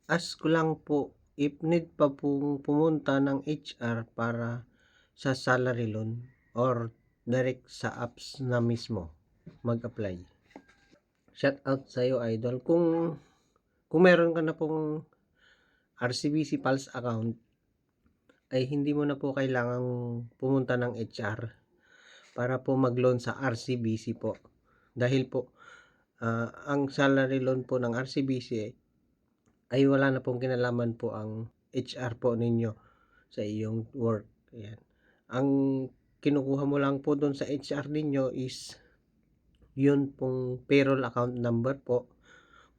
ask ko lang po if need pa pong pumunta ng HR para sa salary loan or direct sa apps na mismo mag-apply. Shout out sa'yo, idol. Kung meron ka na pong RCBC Pulse account, ay hindi mo na po kailangang pumunta ng HR para po mag-loan sa RCBC po. Dahil po, ang salary loan po ng RCBC ay wala na pong kinalaman po ang HR po ninyo sa iyong work. Ayan. Ang kinukuha mo lang po doon sa HR ninyo is yun pong payroll account number po.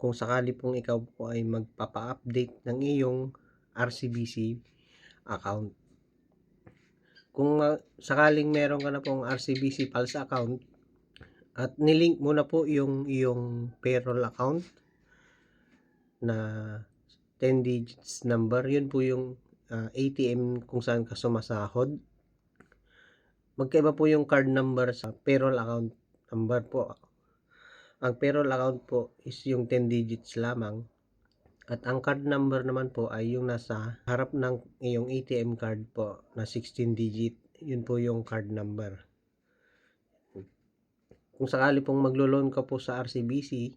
Kung sakali pong ikaw po ay magpapa-update ng iyong RCBC account. Kung sakaling meron ka na pong RCBC Pulse account at nilink mo na po yung iyong payroll account na 10 digits number, yun po yung ATM kung saan ka sumasahod. Magkaiba po yung card number sa payroll account number po. Ang payroll account po is yung 10 digits lamang. At ang card number naman po ay yung nasa harap ng iyong ATM card po na 16 digit. Yun po yung card number. Kung sakali pong maglo-loan ka po sa RCBC,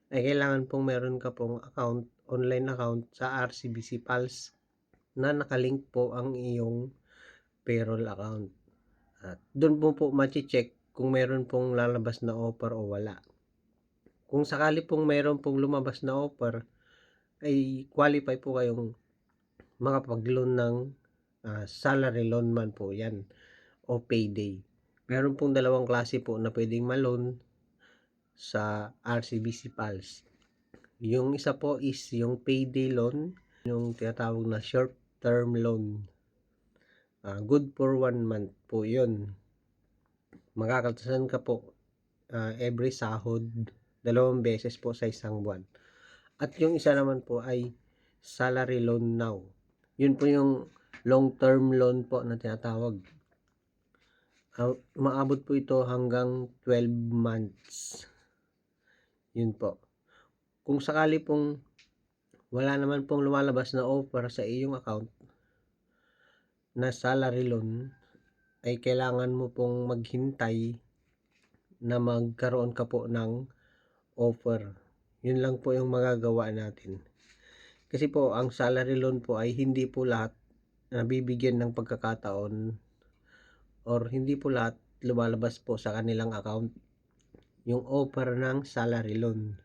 ay kailangan pong meron ka pong account, online account sa RCBC Pulse na nakalink po ang iyong payroll account. At doon po ma-check kung meron pong lalabas na offer o wala. Kung sakali pong meron pong lumabas na offer, ay qualify po kayong makapag-loan ng salary loan man po yan o payday. Meron pong dalawang klase po na pwedeng ma-loan sa RCBC Pulse. Yung isa po is yung payday loan, yung tinatawag na short term loan. Good for 1 month po yun. Makakatasan ka po every sahod 2 beses po sa isang buwan. At yung isa naman po ay salary loan now. Yun po yung long term loan po na tinatawag. Maabot po ito hanggang 12 months. Yun po. Kung sakali pong wala naman pong lumalabas na offer sa iyong account na salary loan, ay kailangan mo pong maghintay na magkaroon ka po ng offer. Yun lang po yung magagawa natin. Kasi po, ang salary loan po ay hindi po lahat nabibigyan ng pagkakataon or hindi po lahat lumalabas po sa kanilang account yung offer ng salary loan.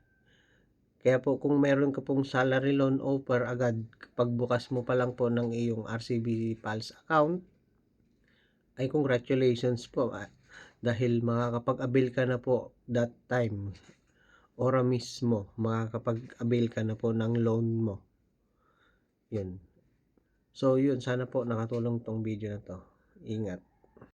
Kaya po kung meron ka pong salary loan offer agad, pagbukas mo pa lang po ng iyong RCBC Pulse account, ay congratulations po. Dahil makakapag-avail ka na po that time. Ora mismo, makakapag-avail ka na po ng loan mo. Yun. So, yun. Sana po nakatulong tong video na to. Ingat.